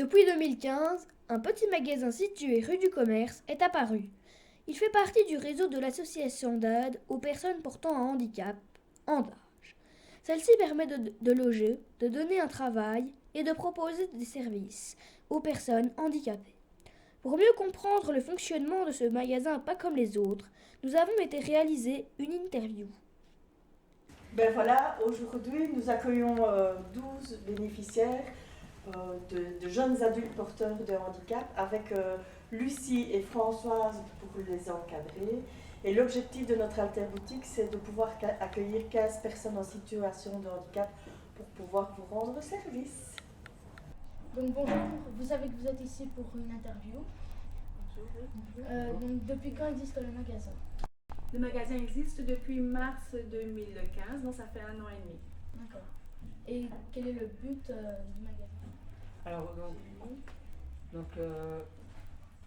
Depuis 2015, un petit magasin situé rue du Commerce est apparu. Il fait partie du réseau de l'association d'aide aux personnes portant un handicap, Handage. Celle-ci permet de loger, de donner un travail et de proposer des services aux personnes handicapées. Pour mieux comprendre le fonctionnement de ce magasin pas comme les autres, nous avons été réaliser une interview. Ben voilà, aujourd'hui nous accueillons 12 bénéficiaires de jeunes adultes porteurs de handicap avec Lucie et Françoise pour les encadrer. Et l'objectif de notre Alter-Boutique, c'est de pouvoir accueillir 15 personnes en situation de handicap pour pouvoir vous rendre service. Donc bonjour, vous savez que vous êtes ici pour une interview. Donc depuis quand existe le magasin? Le magasin existe depuis mars 2015, donc ça fait 1 an et demi. D'accord. Et quel est le but du magasin? Alors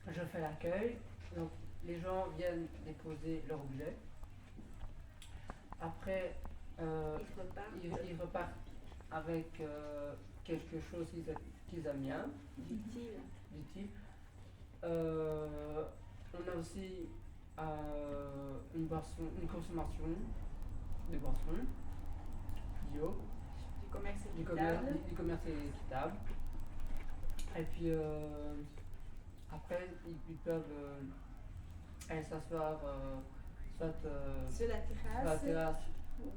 je fais l'accueil. Donc les gens viennent déposer leur objet. Après ils repartent avec quelque chose qu'ils aiment bien. Dit-il. On a aussi une consommation de boissons bio, Du commerce équitable. Et puis après ils peuvent aller s'asseoir soit sur la terrasse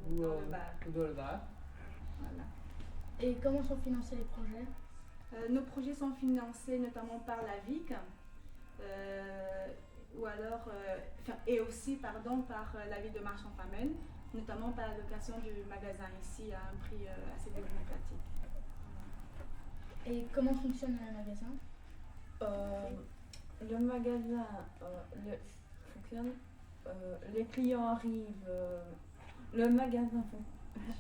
ou dans le bar. dans le bar. Voilà. Et comment sont financés les projets? Nos projets sont financés notamment par la VIC ou alors, et aussi par la ville de Marchand-Famenne, notamment par la location du magasin ici à un prix assez démocratique. Et comment fonctionne le magasin? Le magasin fonctionne, les clients arrivent, le magasin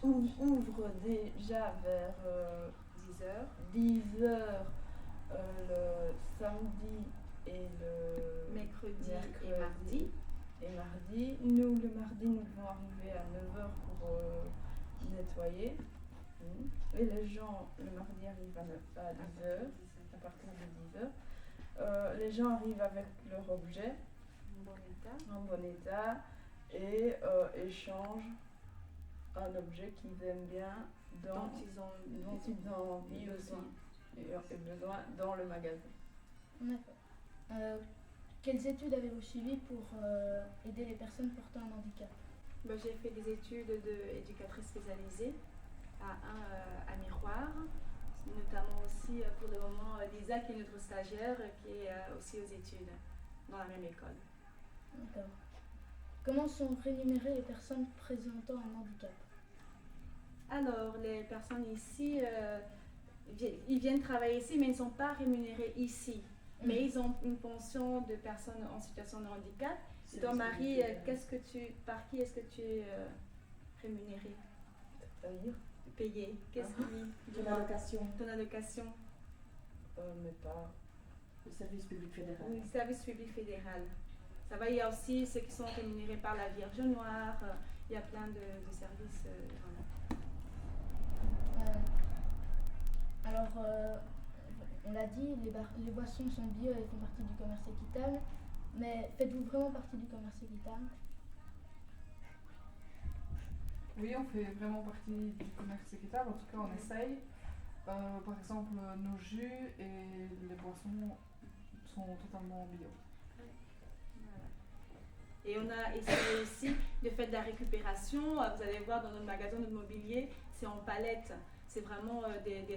ouvre déjà vers 10 heures le samedi et le mercredi et mardi. Nous, le mardi, nous devons arriver à 9 heures pour nettoyer. Et les gens, le mardi, arrivent à 10 heures, à partir de 10 heures. Les gens arrivent avec leur objet en bon état et échangent un objet qu'ils aiment bien, dont ils ont envie et besoin dans le magasin. D'accord. Quelles études avez-vous suivies pour aider les personnes portant un handicap? J'ai fait des études d'éducatrice spécialisée à Miroir, notamment aussi pour le moment Lisa qui est notre stagiaire qui est aussi aux études dans la même école. D'accord. Comment sont rémunérées les personnes présentant un handicap? Alors, les personnes ici, ils viennent travailler ici, mais ils ne sont pas rémunérés ici. Mais ils ont une pension de personnes en situation de handicap. Toi, Marie, par qui est-ce que tu es rémunérée? Payée. Qu'est-ce qui Ton allocation. Ton allocation? Mais pas. Le service public fédéral. Oui, service public fédéral. Ça va, il y a aussi ceux qui sont rémunérés par la Vierge Noire. Il y a plein de services. Alors, on l'a dit, les boissons sont bio et font partie du commerce équitable. Mais faites-vous vraiment partie du commerce équitable? Oui, on fait vraiment partie du commerce équitable, en tout cas on essaye. Par exemple, nos jus et les boissons sont totalement bio. Et on a essayé aussi de faire de la récupération. Vous allez voir dans notre magasin, notre mobilier, c'est en palette. C'est vraiment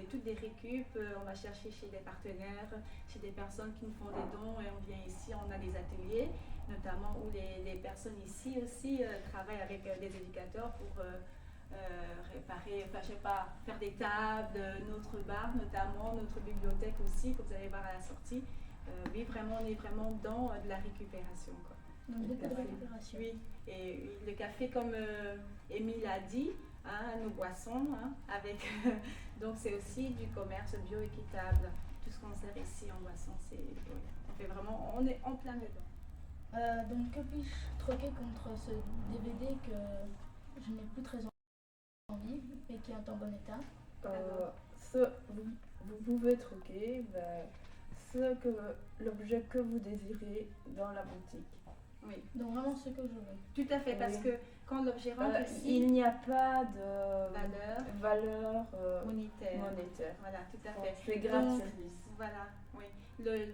toutes des récup. On va chercher chez des partenaires, chez des personnes qui nous font des dons et on vient ici, on a des ateliers, notamment où les personnes ici aussi travaillent avec des éducateurs pour réparer, faire des tables, notre bar notamment, notre bibliothèque aussi, que vous allez voir à la sortie. Oui, on est vraiment dans de la récupération, quoi. Donc beaucoup de récupération. Oui, et le café, comme Émile a dit, nos boissons, avec donc c'est aussi du commerce bio-équitable. Tout ce qu'on sert ici en boisson, on est en plein dedans. Donc que puis-je troquer contre ce DVD que je n'ai plus très envie et qui est en bon état? vous pouvez troquer l'objet que vous désirez dans la boutique. Oui, Donc vraiment ce que je veux. tout à fait, parce Oui. que quand l'objet rentre ici, Il n'y a pas de valeur valeur monétaire. monétaire. Voilà, tout à fait. C'est grave Donc, service. Voilà, oui.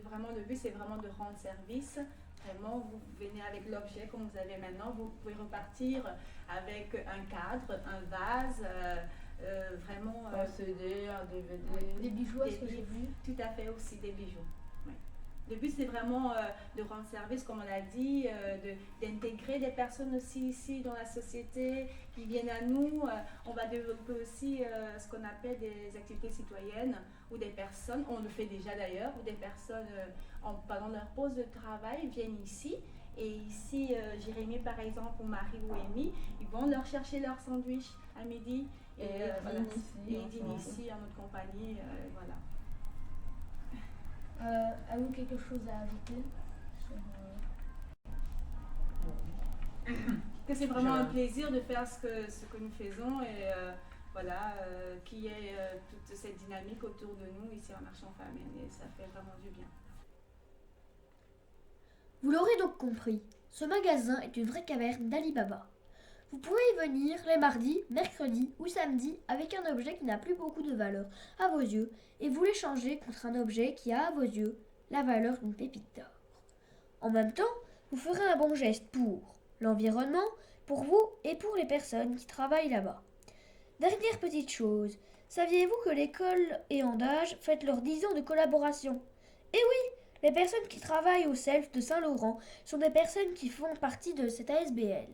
Vraiment, le but, c'est vraiment de rendre service. Vraiment, vous venez avec l'objet comme vous avez maintenant. Vous pouvez repartir avec un cadre, un vase, vraiment... Un CD, un DVD. Des bijoux, à Des ce que j'ai bijoux. vu. Tout à fait, aussi des bijoux. Oui. Le but, c'est vraiment de rendre service, comme on l'a dit, d'intégrer des personnes aussi ici dans la société qui viennent à nous. On va développer aussi ce qu'on appelle des activités citoyennes où des personnes, on le fait déjà d'ailleurs, où des personnes, pendant leur pause de travail, viennent ici. Et ici, Jérémy, par exemple, ou Marie ou Amy, ils vont leur chercher leur sandwich à midi. Et voilà. dînent ici, Et ils ensemble. dînent ici en notre compagnie. Voilà. Avez-vous quelque chose à ajouter sur, Que c'est vraiment un plaisir de faire ce que nous faisons et voilà, qu'il y ait toute cette dynamique autour de nous ici en Marchand Famine et ça fait vraiment du bien. Vous l'aurez donc compris, ce magasin est une vraie caverne d'Ali Baba. Vous pouvez y venir les mardis, mercredis ou samedis avec un objet qui n'a plus beaucoup de valeur à vos yeux et vous l'échangez contre un objet qui a à vos yeux la valeur d'une pépite d'or. En même temps, vous ferez un bon geste pour l'environnement, pour vous et pour les personnes qui travaillent là-bas. Dernière petite chose, saviez-vous que l'école et Andage fêtent leurs 10 ans de collaboration? Eh oui, les personnes qui travaillent au Self de Saint-Laurent sont des personnes qui font partie de cette ASBL.